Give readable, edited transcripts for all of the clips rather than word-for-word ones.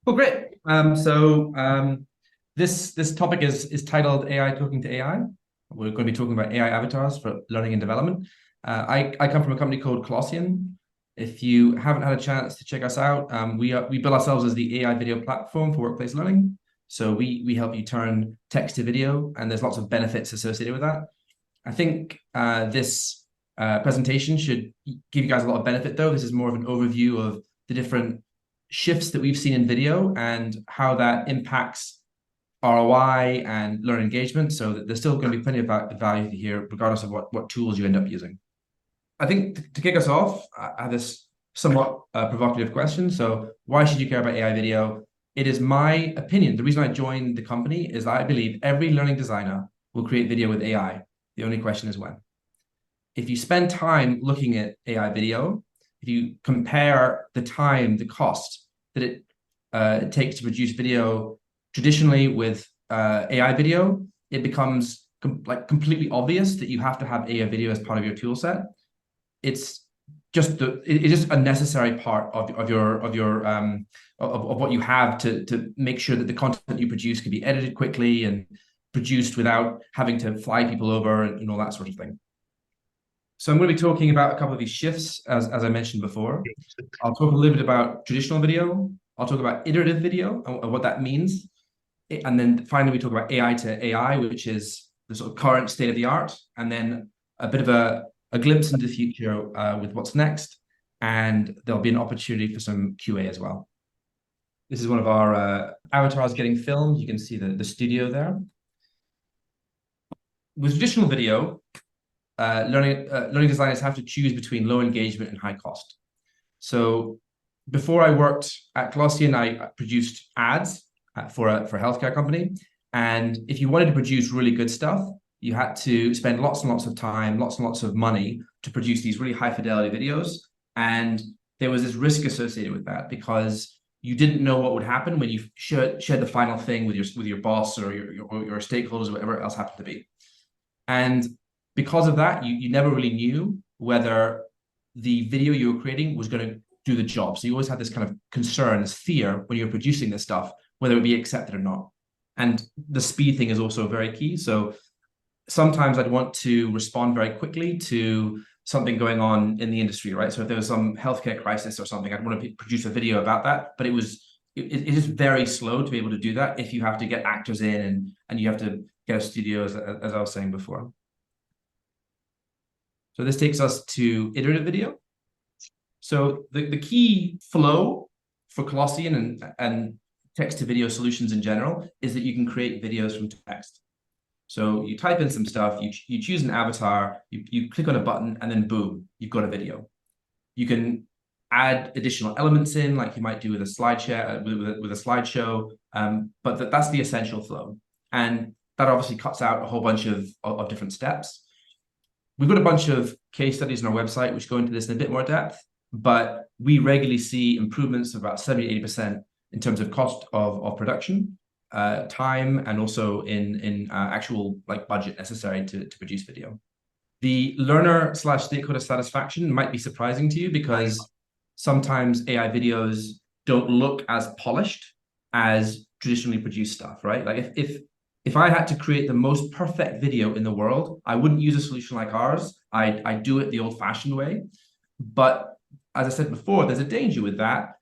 Well, great. This topic is titled AI Talking to AI. We're going to be talking about AI avatars for learning and development. I come from a company called Colossyan. If you haven't had a chance to check us out, we build ourselves as the AI video platform for workplace learning. So we help you turn text to video, and there's lots of benefits associated with that. I think this presentation should give you guys a lot of benefit, though. This is more of an overview of the different shifts that we've seen in video and how that impacts ROI and learner engagement. So that there's still going to be plenty of value here, regardless of what tools you end up using. I think to kick us off, I have this somewhat provocative question. So why should you care about AI video? It is my opinion. The reason I joined the company is that I believe every learning designer will create video with AI. The only question is when. If you spend time looking at AI video, if you compare the time, the cost that it takes to produce video traditionally with AI video, it becomes completely obvious that you have to have AI video as part of your tool set. It's just it is a necessary part of what you have to make sure that the content you produce can be edited quickly and produced without having to fly people over and all that sort of thing. So I'm going to be talking about a couple of these shifts, as I mentioned before. I'll talk a little bit about traditional video. I'll talk about iterative video and what that means. And then finally, we talk about AI to AI, which is the sort of current state of the art. And then a bit of a glimpse into the future with what's next. And there'll be an opportunity for some QA as well. This is one of our avatars getting filmed. You can see the studio there. With traditional video, learning designers have to choose between low engagement and high cost. So before I worked at Colossyan, I produced ads for a healthcare company. And if you wanted to produce really good stuff, you had to spend lots and lots of time, lots and lots of money to produce these really high fidelity videos. And there was this risk associated with that because you didn't know what would happen when you shared the final thing with your boss or your stakeholders, or whatever else happened to be. And because of that, you never really knew whether the video you were creating was going to do the job. So you always had this kind of concern, this fear when you're producing this stuff, whether it would be accepted or not. And the speed thing is also very key. So sometimes I'd want to respond very quickly to something going on in the industry, right? So if there was some healthcare crisis or something, I'd want to produce a video about that. But it is very slow to be able to do that if you have to get actors in and you have to get a studio, as I was saying before. So this takes us to iterative video. So the key flow for Colossyan and text to video solutions in general is that you can create videos from text. So you type in some stuff, you choose an avatar, you click on a button, and then boom, you've got a video. You can add additional elements in, like you might do with a slideshare, with a slideshow, but that's the essential flow. And that obviously cuts out a whole bunch of different steps. We've got a bunch of case studies on our website which go into this in a bit more depth, but we regularly see improvements of about 70–80% in terms of cost of production, time, and also in actual budget necessary to produce video. The learner/stakeholder satisfaction might be surprising to you because sometimes AI videos don't look as polished as traditionally produced stuff, right? Like if I had to create the most perfect video in the world, I wouldn't use a solution like ours. I do it the old-fashioned way. But as I said before, there's a danger with that,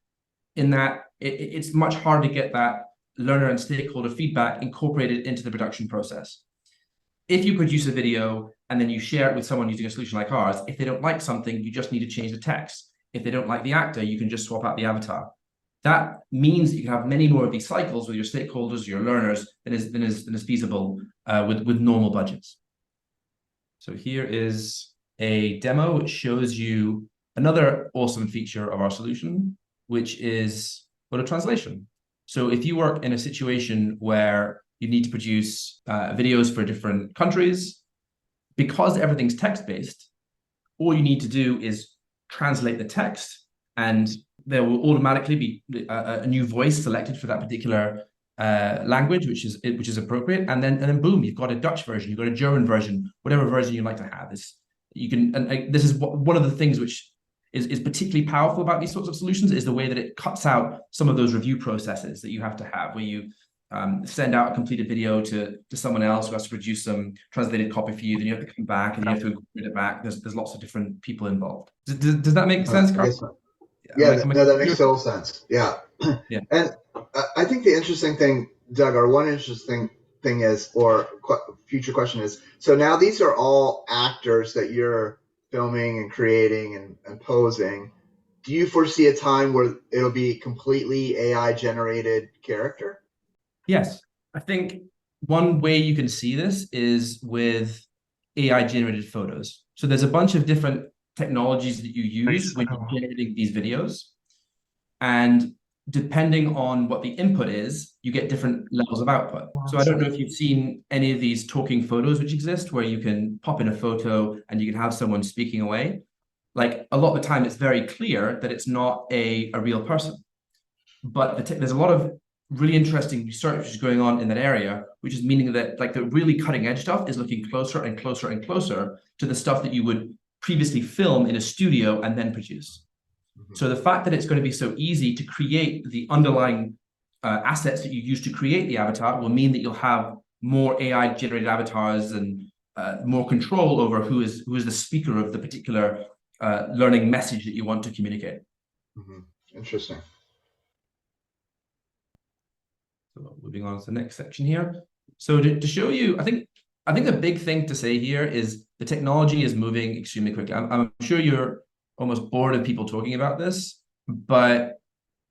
in that it's much harder to get that learner and stakeholder feedback incorporated into the production process. If you produce a video and then you share it with someone using a solution like ours, if they don't like something, you just need to change the text. If they don't like the actor, you can just swap out the avatar. That means that you can have many more of these cycles with your stakeholders, your learners, than is feasible with normal budgets. So here is a demo which shows you another awesome feature of our solution, which is auto translation. So if you work in a situation where you need to produce videos for different countries, because everything's text-based, all you need to do is translate the text, and there will automatically be a new voice selected for that particular language, which is appropriate, and then boom, you've got a Dutch version, you've got a German version, whatever version you'd like to have. This is one of the things which is particularly powerful about these sorts of solutions is the way that it cuts out some of those review processes that you have to have, where you send out a completed video to someone else who has to produce some translated copy for you, then you have to come back and you have to incorporate it back. There's lots of different people involved. Does that make sense, Carl? Yeah, no, that makes total sense. Yeah. Yeah. And I think the interesting thing, Doug, or one interesting thing is, or future question is, so now these are all actors that you're filming and creating and posing. Do you foresee a time where it'll be completely AI generated character? Yes. I think one way you can see this is with AI generated photos. So there's a bunch of different technologies that you use when you're generating these videos. And depending on what the input is, you get different levels of output. So I don't know if you've seen any of these talking photos which exist where you can pop in a photo and you can have someone speaking away. Like a lot of the time, it's very clear that it's not a real person. But there's a lot of really interesting research which is going on in that area, which is meaning that like the really cutting edge stuff is looking closer and closer and closer to the stuff that you would previously film in a studio and then produce. So the fact that it's going to be so easy to create the underlying assets that you use to create the avatar will mean that you'll have more AI generated avatars and more control over who is the speaker of the particular learning message that you want to communicate. Interesting. So moving on to the next section here. So to show you, I think the big thing to say here is the technology is moving extremely quickly. I'm sure you're almost bored of people talking about this, but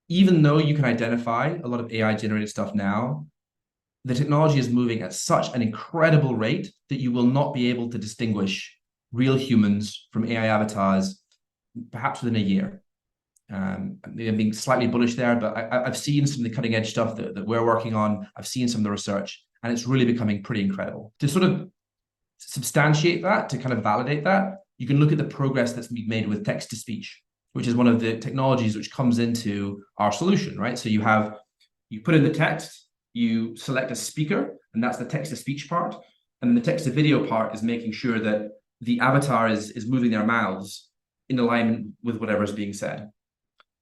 even though you can identify a lot of AI generated stuff now, the technology is moving at such an incredible rate that you will not be able to distinguish real humans from AI avatars, perhaps within a year. I'm being slightly bullish there, but I've seen some of the cutting edge stuff that we're working on. I've seen some of the research, and it's really becoming pretty incredible. To sort of substantiate that, to kind of validate that, you can look at the progress that's been made with text to speech, which is one of the technologies which comes into our solution, right? So you put in the text, you select a speaker, and that's the text to speech part. And the text to video part is making sure that the avatar is moving their mouths in alignment with whatever is being said.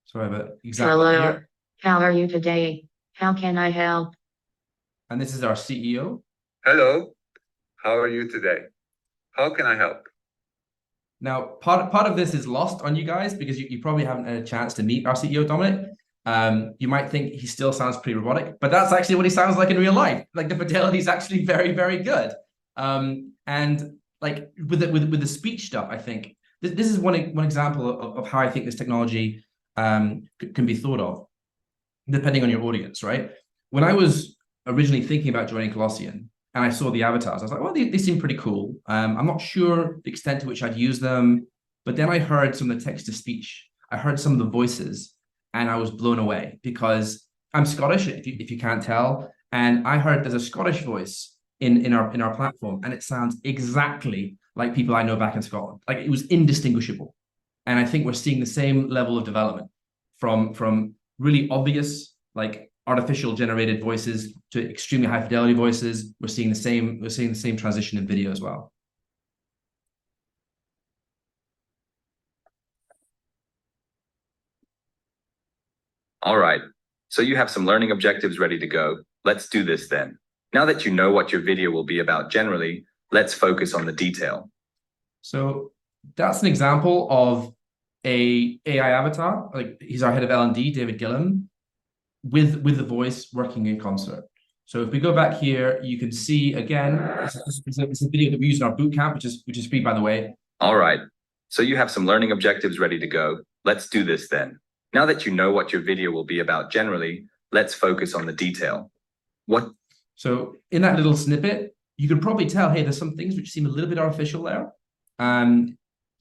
So I have an example here. How are you today? How can I help? And this is our CEO. Hello, how are you today? How can I help? Now, part of this is lost on you guys because you probably haven't had a chance to meet our CEO, Dominic. You might think he still sounds pretty robotic, but that's actually what he sounds like in real life. Like the fidelity is actually very, very good. And like with the speech stuff, I think this is one example of how I think this technology can be thought of, depending on your audience, right? When I was originally thinking about joining Colossyan and I saw the avatars, I was like, well, they seem pretty cool. I'm not sure the extent to which I'd use them, but then I heard some of the text to speech. I heard some of the voices, and I was blown away because I'm Scottish, if you can't tell, and I heard there's a Scottish voice in our platform, and it sounds exactly like people I know back in Scotland. Like it was indistinguishable. And I think we're seeing the same level of development from really obvious, like artificial generated voices to extremely high fidelity voices. We're seeing the same transition in video as well. All right, so you have some learning objectives ready to go. Let's do this then. Now that you know what your video will be about generally, let's focus on the detail. So that's an example of a AI avatar. Like he's our head of L&D, David Gillam, with the voice working in concert. So if we go back here, you can see again, it's a video that we use in our bootcamp, which is free, by the way. All right, so you have some learning objectives ready to go. Let's do this then. Now that you know what your video will be about generally, let's focus on the detail. So in that little snippet, you can probably tell, hey, there's some things which seem a little bit artificial there. I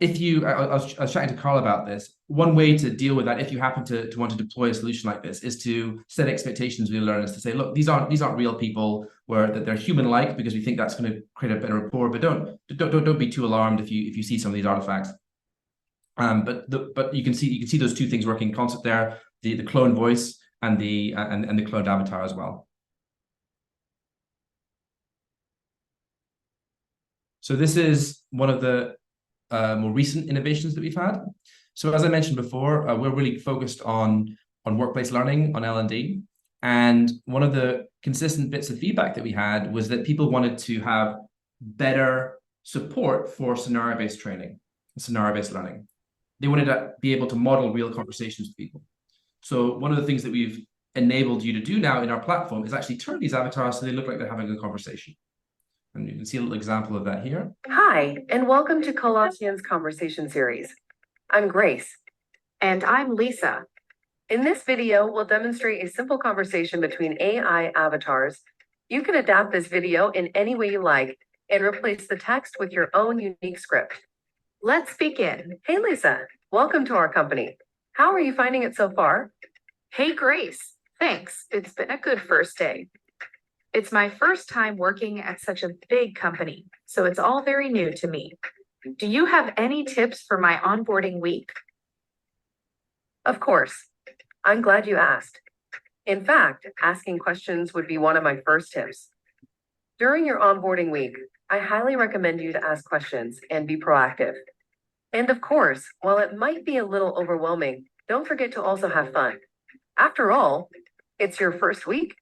was chatting to Carl about this. One way to deal with that, if you happen to want to deploy a solution like this, is to set expectations with your learners to say, look, these aren't real people, that they're human-like, because we think that's going to create a better rapport. But don't be too alarmed if you see some of these artifacts. But you can see those two things working in concert there: the clone voice and the cloned avatar as well. So this is one of the more recent innovations that we've had. So as I mentioned before, we're really focused on workplace learning, on L&D. And one of the consistent bits of feedback that we had was that people wanted to have better support for scenario-based training, scenario-based learning. They wanted to be able to model real conversations with people. So one of the things that we've enabled you to do now in our platform is actually turn these avatars so they look like they're having a conversation. And you can see a little example of that here. Hi, and welcome to Colossyan's conversation series. I'm Grace. And I'm Lisa. In this video, we'll demonstrate a simple conversation between AI avatars. You can adapt this video in any way you like and replace the text with your own unique script. Let's begin. Hey, Lisa, welcome to our company. How are you finding it so far? Hey, Grace. Thanks. It's been a good first day. It's my first time working at such a big company, so it's all very new to me. Do you have any tips for my onboarding week? Of course. I'm glad you asked. In fact, asking questions would be one of my first tips. During your onboarding week, I highly recommend you to ask questions and be proactive. And of course, while it might be a little overwhelming, don't forget to also have fun. After all, it's your first week.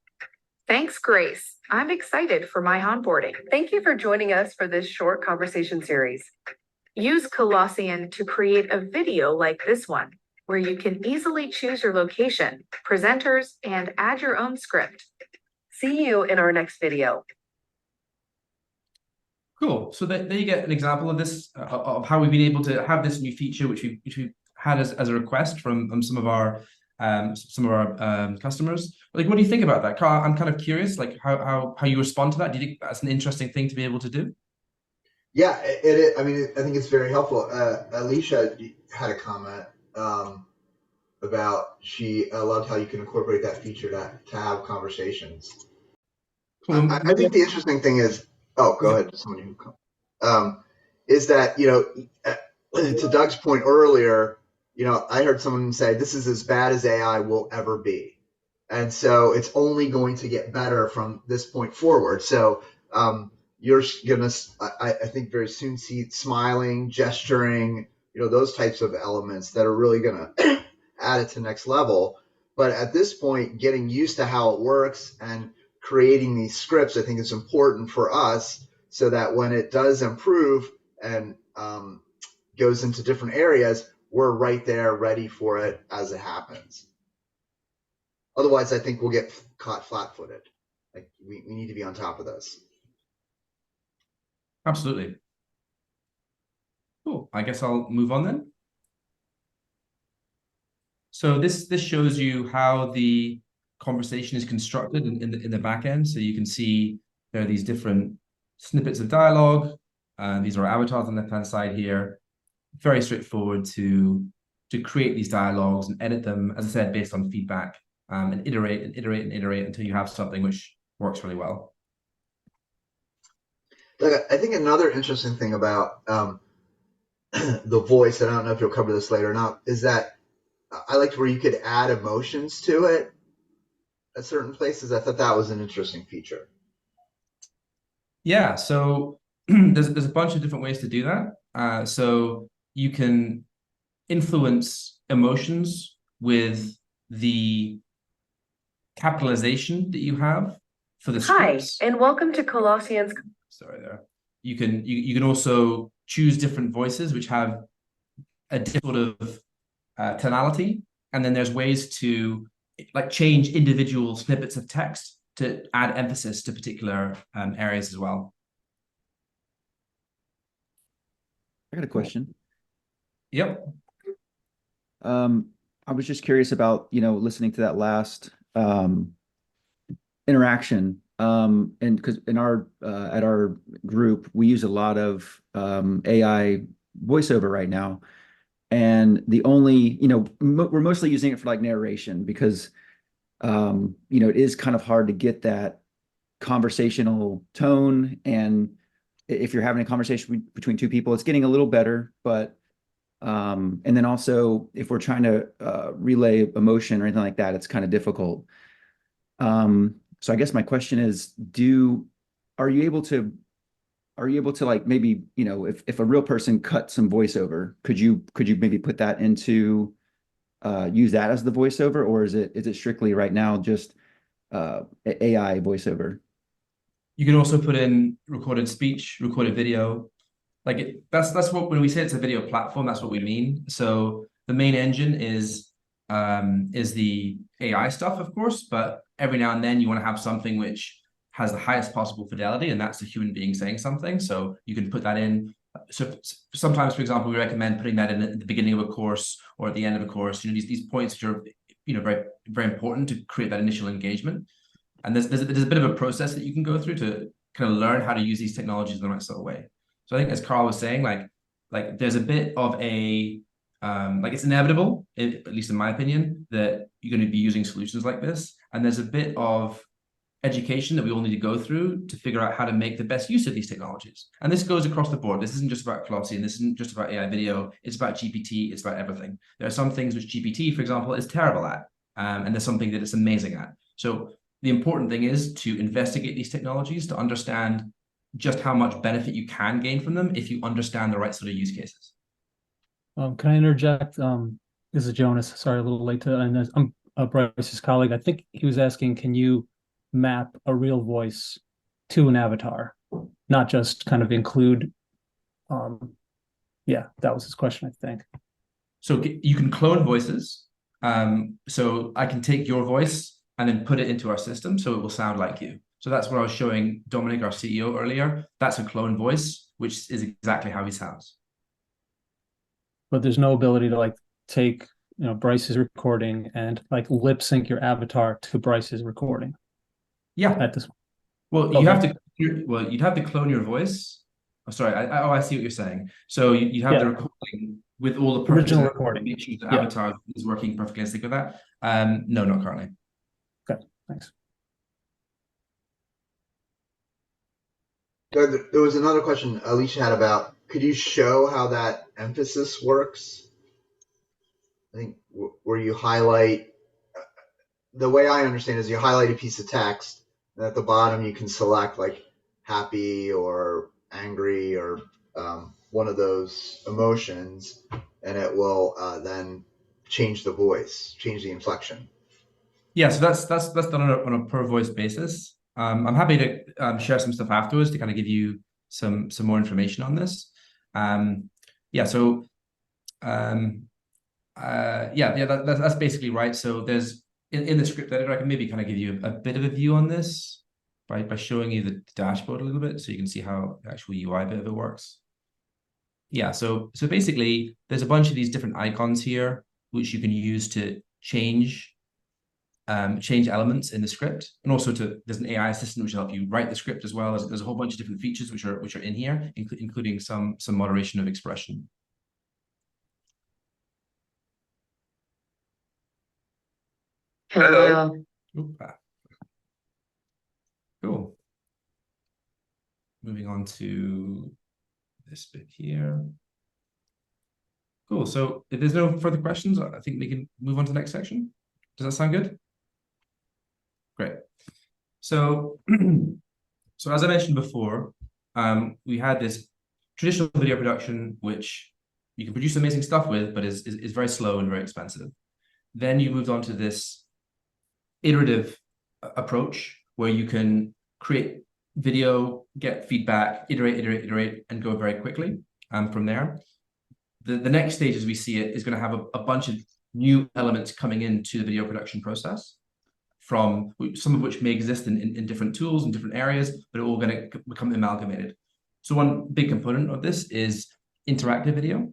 Thanks, Grace. I'm excited for my onboarding. Thank you for joining us for this short conversation series. Use Colossyan to create a video like this one, where you can easily choose your location, presenters, and add your own script. See you in our next video. Cool. So there you get an example of this, of how we've been able to have this new feature, which we had as a request from some of our customers. Like, what do you think about that, Carl? I'm kind of curious, like how you respond to that. Do you think that's an interesting thing to be able to do? Yeah, it I mean, I think it's very helpful. Alicia had a comment about she loved how you can incorporate that feature to have conversations. Cool. I think the interesting thing is, oh, go ahead, someone is that, to Doug's point earlier, I heard someone say this is as bad as AI will ever be. And so it's only going to get better from this point forward. So you're going to, I think, very soon see smiling, gesturing, those types of elements that are really going to add it to the next level. But at this point, getting used to how it works and creating these scripts, I think, is important for us so that when it does improve and goes into different areas, we're right there ready for it as it happens. Otherwise, I think we'll get caught flat-footed. Like we need to be on top of this. Absolutely. Cool. I guess I'll move on then. So this shows you how the conversation is constructed in the back end. So you can see there are these different snippets of dialogue. These are avatars on the left-hand side here. Very straightforward to create these dialogues and edit them, as I said, based on feedback, and iterate until you have something which works really well. I think another interesting thing about the voice, and I don't know if you'll cover this later or not, is that I liked where you could add emotions to it at certain places. I thought that was an interesting feature. Yeah, so there's a bunch of different ways to do that. So you can influence emotions with the capitalization that you have for the scripts. Hi, and welcome to Colossyan's. Sorry there. You can also choose different voices which have a different sort of tonality, and then there's ways to like change individual snippets of text to add emphasis to particular areas as well. I got a question. Yep. I was just curious about, listening to that last interaction. And because in our at our group, we use a lot of AI voiceover right now. And the only, we're mostly using it for like narration because, it is kind of hard to get that conversational tone. And if you're having a conversation between two people, it's getting a little better. But, and then also if we're trying to relay emotion or anything like that, it's kind of difficult. So I guess my question is, are you able to are you able to like maybe, if a real person cut some voiceover, could you maybe put that into use that as the voiceover, or is it strictly right now just AI voiceover? You can also put in recorded speech, recorded video. Like that's what, when we say it's a video platform, that's what we mean. So the main engine is the AI stuff, of course, but every now and then you want to have something which has the highest possible fidelity, and that's the human being saying something. So you can put that in. So sometimes, for example, we recommend putting that in at the beginning of a course or at the end of a course. These points which are very, very important to create that initial engagement. And there's a bit of a process that you can go through to kind of learn how to use these technologies in the right sort of way. So I think, as Carl was saying, like there's a bit of a like it's inevitable, at least in my opinion, that you're going to be using solutions like this, and there's a bit of education that we all need to go through to figure out how to make the best use of these technologies. And this goes across the board. This isn't just about Colossyan. This isn't just about AI video. It's about GPT. It's about everything. There are some things which GPT, for example, is terrible at, and there's something that it's amazing at. So the important thing is to investigate these technologies, to understand just how much benefit you can gain from them if you understand the right sort of use cases. Can I interject? This is Jonas. Sorry, a little late to, and I'm Bryce's colleague. I think he was asking, can you map a real voice to an avatar, not just kind of include? Yeah, that was his question, I think. So you can clone voices. So I can take your voice and then put it into our system so it will sound like you. So that's what I was showing Dominic, our CEO, earlier. That's a clone voice, which is exactly how he sounds. But there's no ability to like take Bryce's recording and like lip sync your avatar to Bryce's recording. Yeah. At this. Well, Okay. You'd have to clone your voice. Oh, sorry. I see what you're saying. So you have the recording with all the original recording. Make sure the avatar is working perfectly in sync with that. No, not currently. Okay, thanks. There was another question Alicia had about, could you show how that emphasis works? I think where you highlight, the way I understand is you highlight a piece of text, and at the bottom you can select like happy or angry or one of those emotions, and it will then change the voice, change the inflection. Yeah, so that's done on a per voice basis. I'm happy to share some stuff afterwards to kind of give you some more information on this. That's basically right. So there's in the script editor, I can maybe kind of give you a bit of a view on this by showing you the dashboard a little bit, so you can see how the actual UI bit of it works. Yeah, so basically there's a bunch of these different icons here which you can use to change elements in the script, and also there's an AI assistant which will help you write the script as well. There's a whole bunch of different features which are in here, including some moderation of expression. Hello. Cool. Moving on to this bit here. Cool. So if there's no further questions, I think we can move on to the next section. Does that sound good? Great. So, as I mentioned before, we had this traditional video production, which you can produce amazing stuff with, but is very slow and very expensive. Then you moved on to this iterative approach where you can create video, get feedback, iterate, and go very quickly from there. The next stage, as we see it, is going to have a bunch of new elements coming into the video production process, from some of which may exist in different tools and different areas, but are all going to become amalgamated. So one big component of this is interactive video.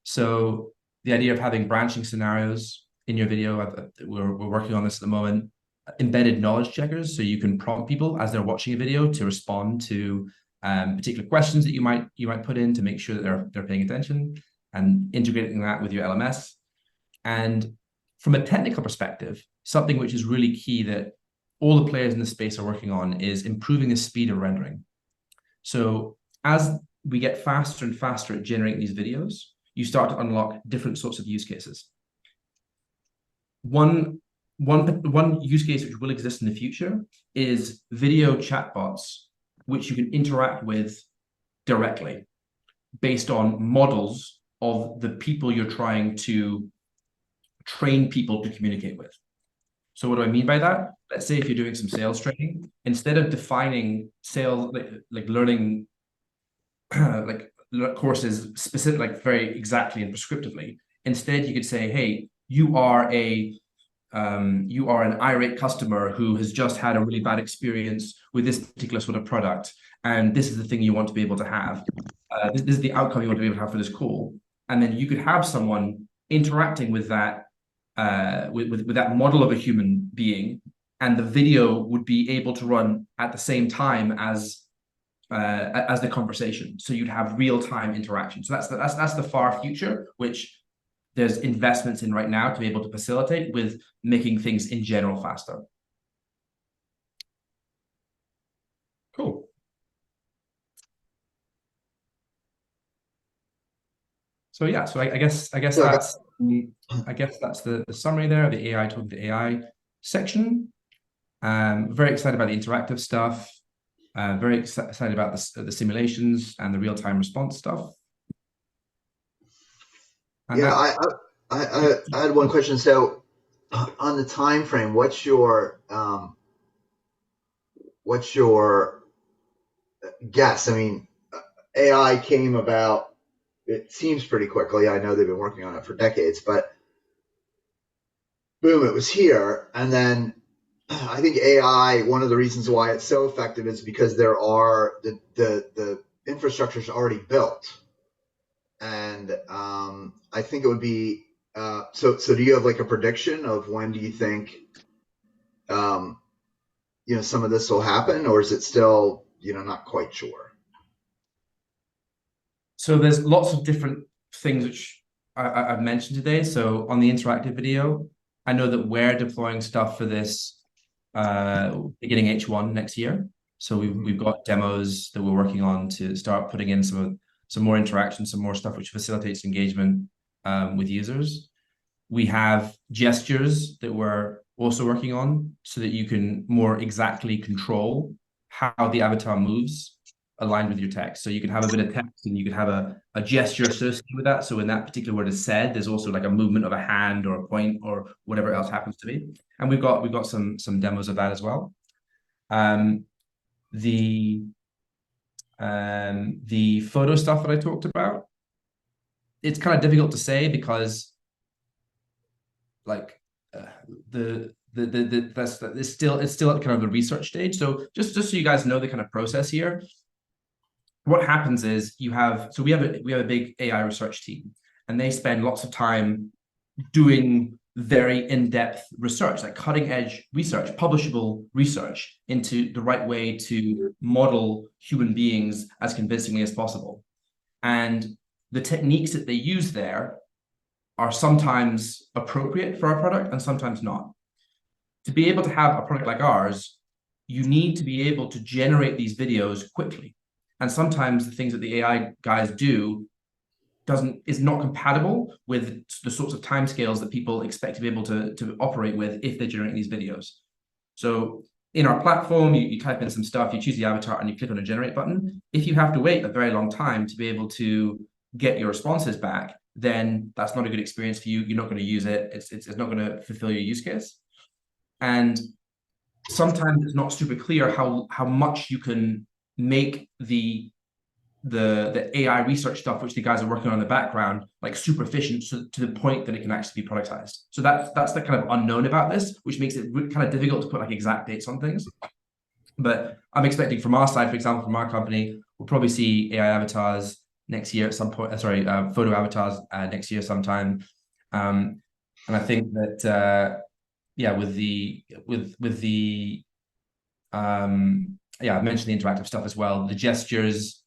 So the idea of having branching scenarios in your video, we're working on this at the moment. Embedded knowledge checkers, so you can prompt people as they're watching a video to respond to particular questions that you might put in to make sure that they're paying attention, and integrating that with your LMS. And from a technical perspective, something which is really key that all the players in the space are working on is improving the speed of rendering. So as we get faster and faster at generating these videos, you start to unlock different sorts of use cases. One use case which will exist in the future is video chatbots, which you can interact with directly based on models of the people you're trying to train people to communicate with. So what do I mean by that? Let's say if you're doing some sales training, instead of defining sales, like learning like courses specific, like very exactly and prescriptively, instead you could say, hey, you are an irate customer who has just had a really bad experience with this particular sort of product, and this is the thing you want to be able to have. This is the outcome you want to be able to have for this call. And then you could have someone interacting with that, with that model of a human being, and the video would be able to run at the same time as the conversation. So you'd have real-time interaction. So that's the far future, which there's investments in right now to be able to facilitate with making things in general faster. Cool. So yeah, so I guess that's the summary there of the AI talking to AI section. Very excited about the interactive stuff. Very excited about the simulations and the real-time response stuff. And yeah, I had one question. So, on the time frame, what's your guess? I mean, AI came about, it seems pretty quickly. I know they've been working on it for decades, but boom, it was here. And then I think AI, one of the reasons why it's so effective is because there are the infrastructure is already built. And I think it would be so do you have like a prediction of when do you think some of this will happen, or is it still not quite sure? So there's lots of different things which I've mentioned today. So on the interactive video, I know that we're deploying stuff for this beginning H1 next year. So we've got demos that we're working on to start putting in some more interaction, some more stuff which facilitates engagement with users. We have gestures that we're also working on so that you can more exactly control how the avatar moves aligned with your text. So you can have a bit of text and you can have a gesture associated with that. So when that particular word is said, there's also like a movement of a hand or a point or whatever else happens to be. And we've got some demos of that as well. The photo stuff that I talked about, it's kind of difficult to say because like it's still at kind of the research stage. So just so you guys know the kind of process here, what happens is we have a big AI research team, and they spend lots of time doing very in-depth research, like cutting-edge research, publishable research into the right way to model human beings as convincingly as possible. And the techniques that they use there are sometimes appropriate for our product and sometimes not. To be able to have a product like ours, you need to be able to generate these videos quickly. And sometimes the things that the AI guys do is not compatible with the sorts of timescales that people expect to be able to operate with if they're generating these videos. So in our platform, you type in some stuff, you choose the avatar, and you click on a generate button. If you have to wait a very long time to be able to get your responses back, then that's not a good experience for you. You're not going to use it. It's not going to fulfill your use case. And sometimes it's not super clear how much you can make the AI research stuff, which the guys are working on in the background, like super efficient to the point that it can actually be productized. So that's the kind of unknown about this, which makes it kind of difficult to put like exact dates on things. But I'm expecting from our side, for example, from our company, we'll probably see AI avatars next year at some point. Photo avatars next year sometime. And I think that I mentioned the interactive stuff as well. The gestures,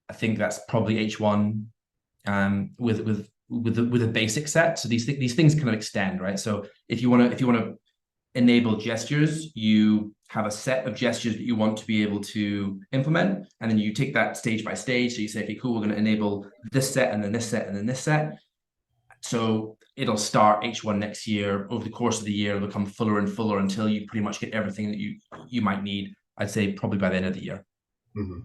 I think that's probably H1 with a basic set. So these things kind of extend, right? So if you want to enable gestures, you have a set of gestures that you want to be able to implement, and then you take that stage by stage. So you say, okay, cool, we're going to enable this set, and then this set, and then this set. So it'll start H1 next year. Over the course of the year, it'll become fuller and fuller until you pretty much get everything that you might need. I'd say probably by the end of the year. Mm-hmm.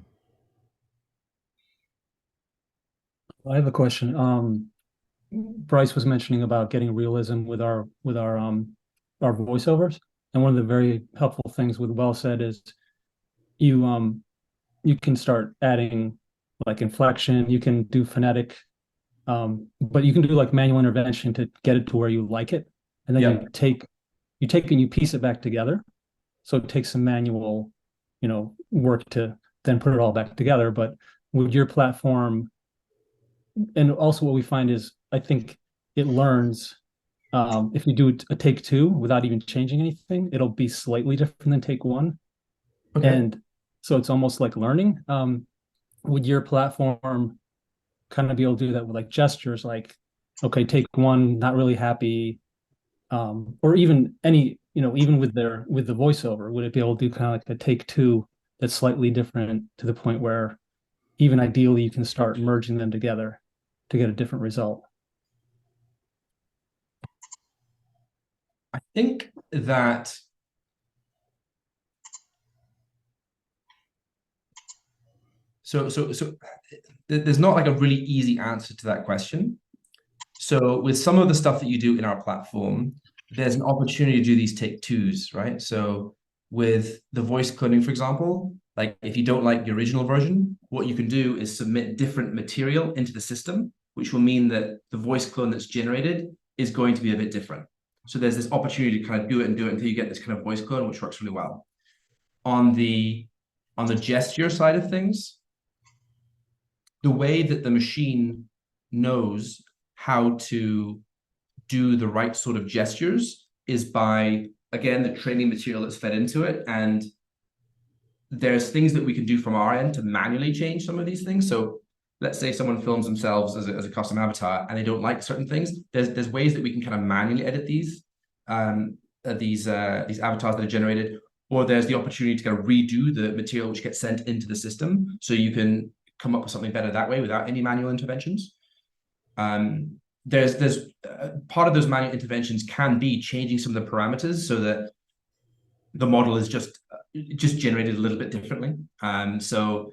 I have a question. Bryce was mentioning about getting realism with our voiceovers, and one of the very helpful things with Well Said is you can start adding like inflection, you can do phonetic, but you can do like manual intervention to get it to where you like it, and then Yeah. you take and you piece it back together. So it takes some manual, work to then put it all back together. But with your platform, and also what we find is I think it learns, if you do a take two without even changing anything, it'll be slightly different than take one. Okay. And so it's almost like learning. Would your platform kind of be able to do that with like gestures, like, okay, take one, not really happy, or even any, even with the voiceover, would it be able to do kind of like a take two that's slightly different to the point where even ideally you can start merging them together to get a different result? I think that there's not like a really easy answer to that question. So with some of the stuff that you do in our platform, there's an opportunity to do these take twos, right? So with the voice cloning, for example, like if you don't like the original version, what you can do is submit different material into the system, which will mean that the voice clone that's generated is going to be a bit different. So there's this opportunity to kind of do it until you get this kind of voice clone, which works really well. On the gesture side of things, the way that the machine knows how to do the right sort of gestures is by, again, the training material that's fed into it. And there's things that we can do from our end to manually change some of these things. So let's say someone films themselves as a custom avatar and they don't like certain things. There's ways that we can kind of manually edit these avatars that are generated, or there's the opportunity to kind of redo the material which gets sent into the system, so you can come up with something better that way without any manual interventions. There's part of those manual interventions can be changing some of the parameters so that the model is just generated a little bit differently. So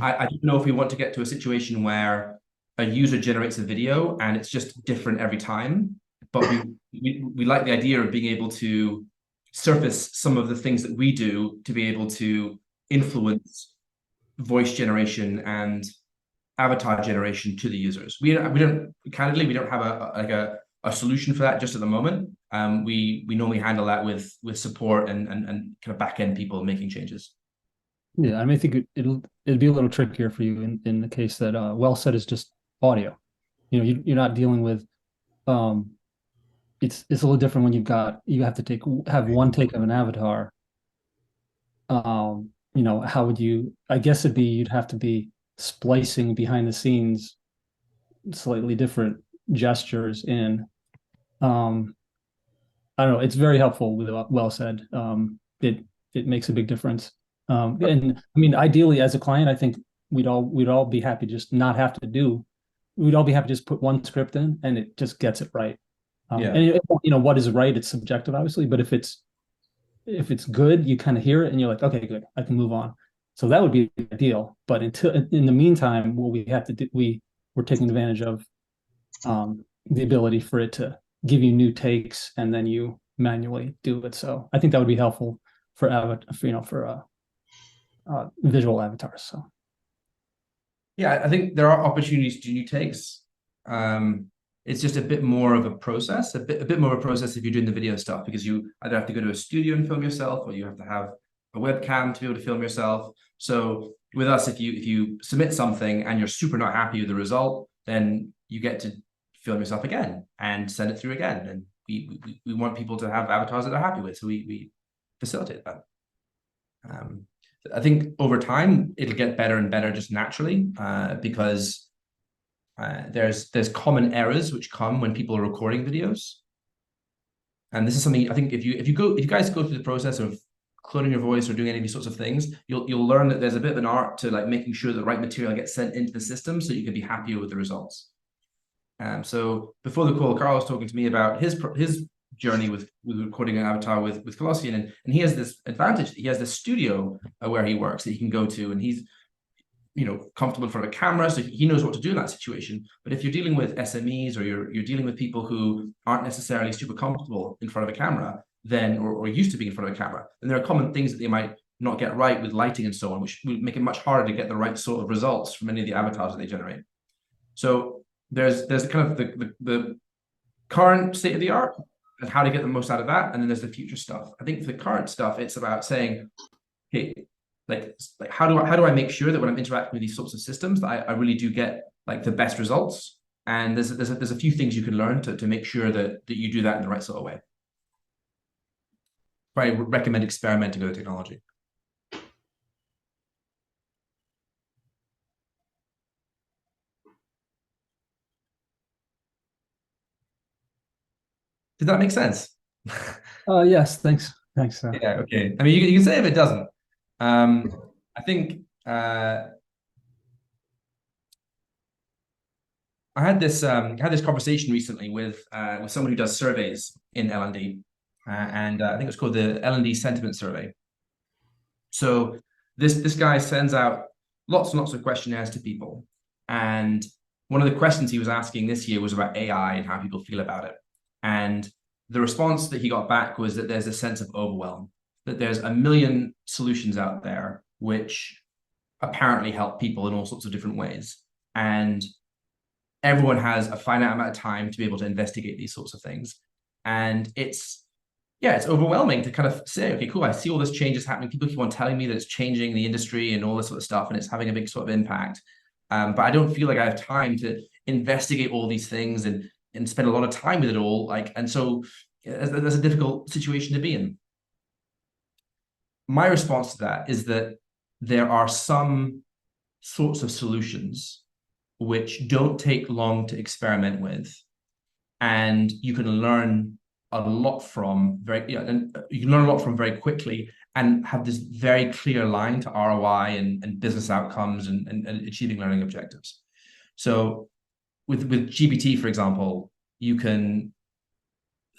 I don't know if we want to get to a situation where a user generates a video and it's just different every time, but we like the idea of being able to surface some of the things that we do to be able to influence voice generation and avatar generation to the users. We don't candidly, we don't have a solution for that just at the moment. We normally handle that with support and kind of back end people making changes. Yeah, I mean, I think it'd be a little trickier for you in the case that Well Said is just audio. You're not dealing with it's a little different when you have to have one take of an avatar. How would you, I guess you'd have to be splicing behind the scenes slightly different gestures in. I don't know, it's very helpful with Well Said. It makes a big difference. And I mean, ideally as a client, I think we'd all be happy just not have to do. We'd all be happy to just put one script in and it just gets it right. Yeah. And what is right, it's subjective obviously, but if it's good, you kind of hear it and you're like, okay, good, I can move on. So that would be ideal. But in the meantime, what we have to do, we're taking advantage of the ability for it to give you new takes and then you manually do it. So I think that would be helpful for visual avatars. So yeah, I think there are opportunities to do new takes. It's just a bit more of a process, a bit more of a process if you're doing the video stuff, because you either have to go to a studio and film yourself, or you have to have a webcam to be able to film yourself. So with us, if you submit something and you're super not happy with the result, then you get to film yourself again and send it through again. And we want people to have avatars that they're happy with, so we facilitate that. I think over time it'll get better and better just naturally, because there's common errors which come when people are recording videos. And this is something I think if you guys go through the process of cloning your voice or doing any of these sorts of things, you'll learn that there's a bit of an art to like making sure the right material gets sent into the system so you can be happier with the results. So before the call, Carl was talking to me about his journey with recording an avatar with Colossyan, and he has this advantage. He has this studio where he works that he can go to, and comfortable in front of a camera, so he knows what to do in that situation. But if you're dealing with SMEs, or you're dealing with people who aren't necessarily super comfortable in front of a camera, then or used to being in front of a camera, then there are common things that they might not get right with lighting and so on, which will make it much harder to get the right sort of results from any of the avatars that they generate. So there's kind of the current state of the art and how to get the most out of that, and then there's the future stuff. I think for the current stuff, it's about saying, hey, like how do I make sure that when I'm interacting with these sorts of systems that I really do get like the best results? And there's a few things you can learn to make sure that you do that in the right sort of way. I recommend experimenting with the technology. Did that make sense? Yes, thanks. Thanks. Yeah, okay. I mean, you can say if it doesn't. I think I had this conversation recently with someone who does surveys in L&D, and I think it's called the L&D Sentiment Survey. So this guy sends out lots and lots of questionnaires to people, and one of the questions he was asking this year was about AI and how people feel about it. And the response that he got back was that there's a sense of overwhelm, that there's a million solutions out there which apparently help people in all sorts of different ways, and everyone has a finite amount of time to be able to investigate these sorts of things. And it's overwhelming to kind of say, okay, cool, I see all this changes happening. People keep on telling me that it's changing the industry and all this sort of stuff, and it's having a big sort of impact. But I don't feel like I have time to investigate all these things and spend a lot of time with it all. And so that's a difficult situation to be in. My response to that is that there are some sorts of solutions which don't take long to experiment with, and you can learn a lot from very quickly, and have this very clear line to ROI and business outcomes and achieving learning objectives. So with GPT, for example, you can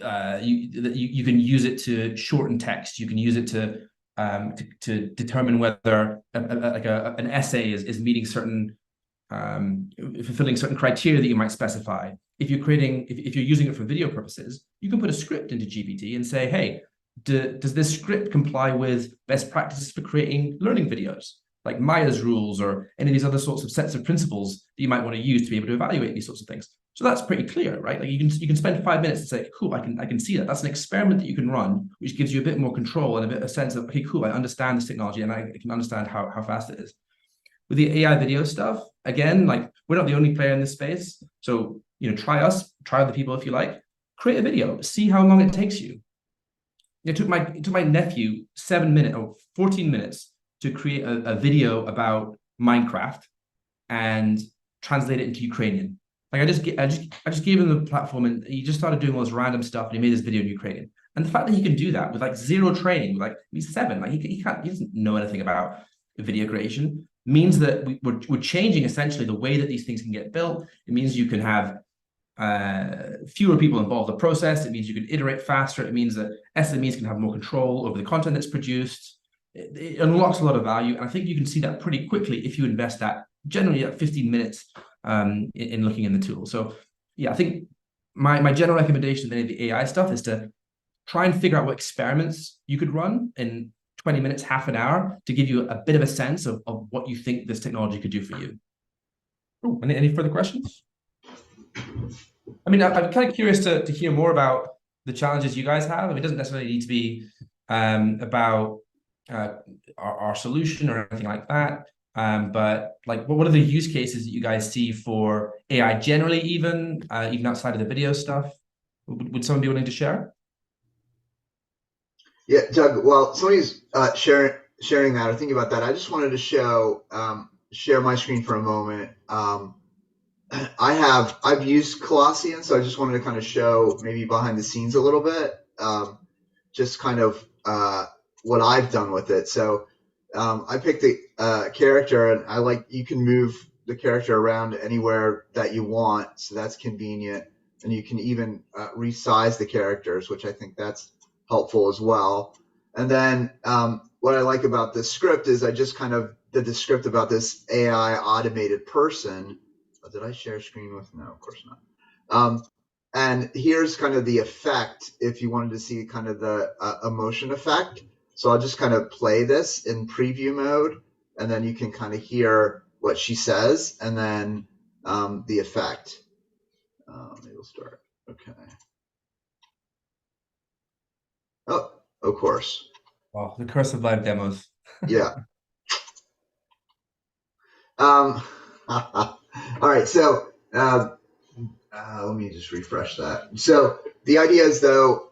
use it to shorten text. You can use it to determine whether an essay is meeting certain fulfilling certain criteria that you might specify. If you're using it for video purposes, you can put a script into GPT and say, hey, does this script comply with best practices for creating learning videos, like Maya's rules or any of these other sorts of sets of principles that you might want to use to be able to evaluate these sorts of things? So that's pretty clear, right? Like you can spend 5 minutes and say, cool, I can see that. That's an experiment that you can run, which gives you a bit more control and a sense of, okay, cool, I understand this technology and I can understand how fast it is. With the AI video stuff, again, like we're not the only player in this space. So, try us, try other people if you like. Create a video, see how long it takes you. It took my nephew 14 minutes to create a video about Minecraft and translate it into Ukrainian. Like I just gave him the platform, and he just started doing all this random stuff, and he made this video in Ukrainian. And the fact that he can do that with like zero training, like he's 7, like he doesn't know anything about video creation, means that we're changing essentially the way that these things can get built. It means you can have fewer people involved in the process. It means you can iterate faster. It means that SMEs can have more control over the content that's produced. It unlocks a lot of value, and I think you can see that pretty quickly if you invest that generally at 15 minutes in looking in the tool. So yeah, I think my general recommendation with any of the AI stuff is to try and figure out what experiments you could run in 20 minutes, half an hour, to give you a bit of a sense of what you think this technology could do for you. Ooh, any further questions? I mean, I'm kind of curious to hear more about the challenges you guys have. I mean, it doesn't necessarily need to be about our solution or anything like that. But like, what are the use cases that you guys see for AI generally, even outside of the video stuff? Would someone be willing to share? Yeah, Doug, while somebody's sharing that or thinking about that, I just wanted to share my screen for a moment. I've used Colossyan, so I just wanted to kind of show maybe behind the scenes a little bit, just kind of what I've done with it. So I picked the character, and you can move the character around anywhere that you want, so that's convenient. And you can even resize the characters, which I think that's helpful as well. And then what I like about this script is I just kind of the script about this AI automated person. Oh, did I share screen with? No, of course not. And here's kind of the effect if you wanted to see kind of the emotion effect. So I'll just kind of play this in preview mode, and then you can kind of hear what she says, and then the effect. Maybe we'll start. Okay. Oh, of course. Wow, the curse of live demos. Yeah. All right. So let me just refresh that. So the idea is, though,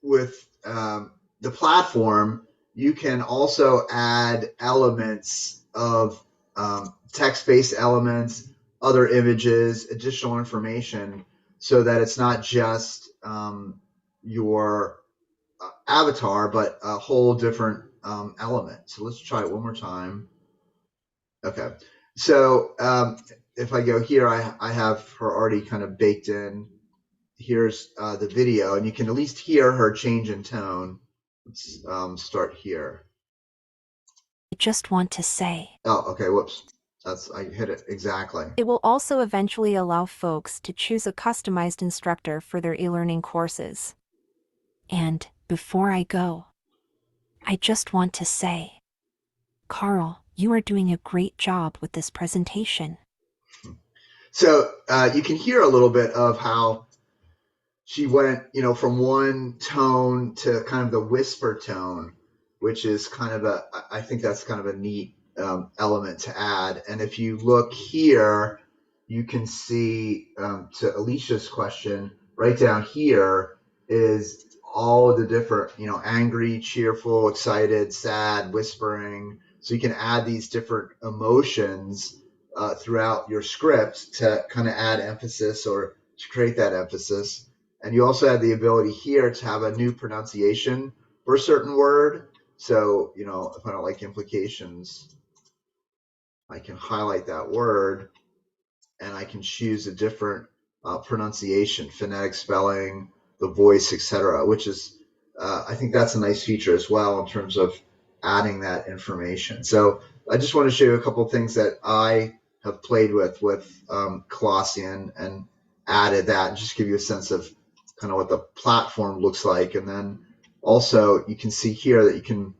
with the platform, you can also add elements of text-based elements, other images, additional information, so that it's not just your avatar, but a whole different element. So let's try it one more time. Okay. So if I go here, I have her already kind of baked in. Here's the video, and you can at least hear her change in tone. Let's start here. I just want to say. Oh, okay. Whoops. I hit it exactly. It will also eventually allow folks to choose a customized instructor for their e-learning courses. And before I go, I just want to say, Carl, you are doing a great job with this presentation. So you can hear a little bit of how she went, from one tone to kind of the whisper tone, which is kind of I think that's kind of a neat element to add. And if you look here, you can see, to Alicia's question, right down here is all of the different, angry, cheerful, excited, sad, whispering. So you can add these different emotions throughout your script to kind of add emphasis or to create that emphasis. And you also have the ability here to have a new pronunciation for a certain word. So, if I don't like implications, I can highlight that word and I can choose a different pronunciation, phonetic spelling, the voice, etc., which is, I think that's a nice feature as well in terms of adding that information. So I just want to show you a couple of things that I have played with Colossyan and added that, and just give you a sense of kind of what the platform looks like. And then also you can see here that you can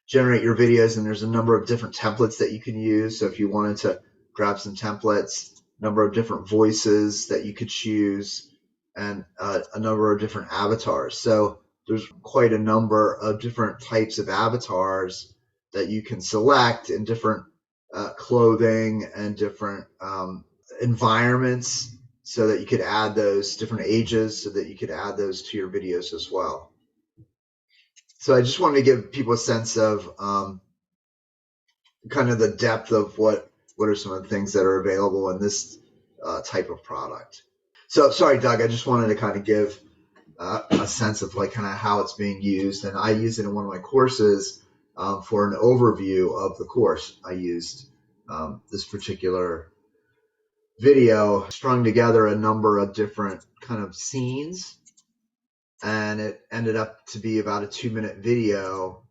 generate your videos, and there's a number of different templates that you can use. So if you wanted to grab some templates, number of different voices that you could choose, and a number of different avatars. So there's quite a number of different types of avatars that you can select in different clothing and different environments, so that you could add those different ages, so that you could add those to your videos as well. So I just wanted to give people a sense of kind of the depth of what are some of the things that are available in this type of product. So sorry, Doug, I just wanted to kind of give a sense of like kind of how it's being used. And I use it in one of my courses for an overview of the course. I used this particular video, strung together a number of different kind of scenes, and it ended up to be about a 2-minute video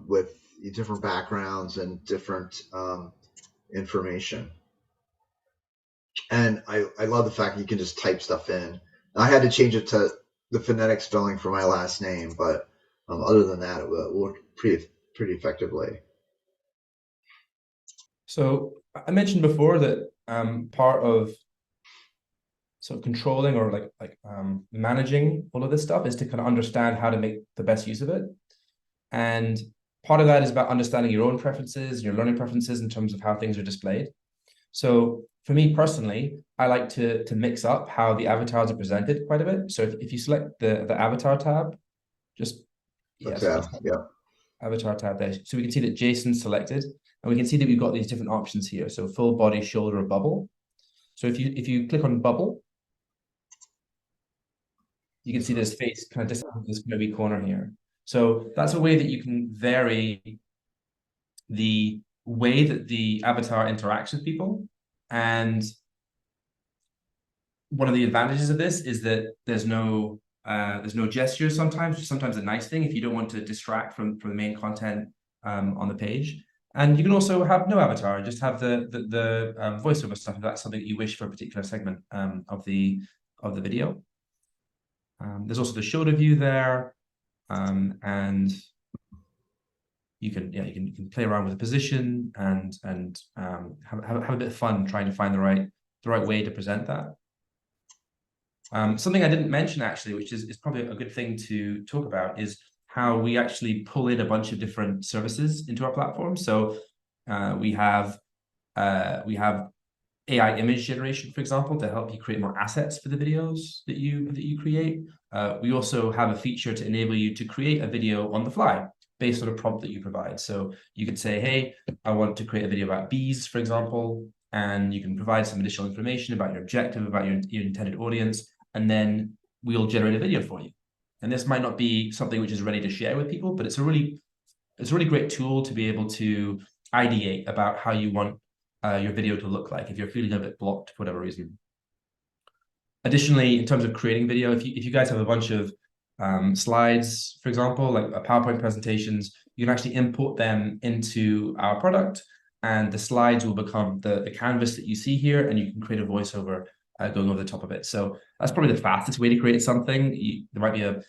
with different backgrounds and different information. And I love the fact that you can just type stuff in. I had to change it to the phonetic spelling for my last name, but other than that, it worked pretty effectively. So I mentioned before that part of sort of controlling or managing all of this stuff is to kind of understand how to make the best use of it. And part of that is about understanding your own preferences, your learning preferences in terms of how things are displayed. So for me personally, I like to mix up how the avatars are presented quite a bit. So if you select the avatar tab, avatar tab there. So we can see that Jason's selected, and we can see that we've got these different options here. So full body, shoulder, bubble. So if you click on bubble, you can see this face kind of disappears this maybe corner here. So that's a way that you can vary the way that the avatar interacts with people. And one of the advantages of this is that there's no gestures sometimes, which is sometimes a nice thing if you don't want to distract from the main content on the page. And you can also have no avatar, just have the voiceover stuff if that's something that you wish for a particular segment of the video. There's also the shoulder view there, and you can play around with the position and have a bit of fun trying to find the right way to present that. Something I didn't mention actually, which is probably a good thing to talk about, is how we actually pull in a bunch of different services into our platform. So we have AI image generation, for example, to help you create more assets for the videos that you create. We also have a feature to enable you to create a video on the fly based on a prompt that you provide. So you could say, hey, I want to create a video about bees, for example, and you can provide some additional information about your objective, about your intended audience, and then we'll generate a video for you. And this might not be something which is ready to share with people, but it's a really great tool to be able to ideate about how you want your video to look like if you're feeling a bit blocked for whatever reason. Additionally, in terms of creating video, if you guys have a bunch of slides, for example, like PowerPoint presentations, you can actually import them into our product, and the slides will become the canvas that you see here, and you can create a voiceover going over the top of it. So that's probably the fastest way to create something. There might be an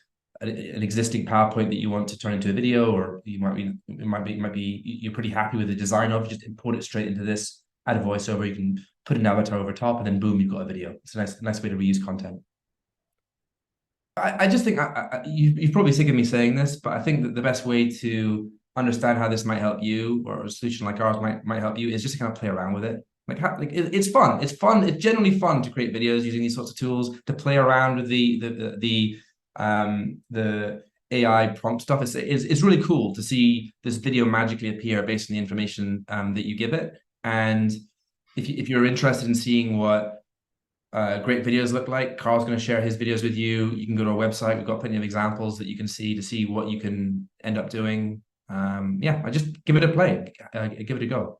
existing PowerPoint that you want to turn into a video, or you're pretty happy with the design of it, just import it straight into this, add a voiceover, you can put an avatar over top, and then boom, you've got a video. It's a nice way to reuse content. I just think you've probably sick of me saying this, but I think that the best way to understand how this might help you, or a solution like ours might help you, is just to kind of play around with it. It's fun. It's fun. It's generally fun to create videos using these sorts of tools, to play around with the AI prompt stuff. It's really cool to see this video magically appear based on the information that you give it. And if you're interested in seeing what great videos look like, Carl's going to share his videos with you. You can go to our website. We've got plenty of examples that you can see what you can end up doing. Yeah, I just give it a play. Give it a go.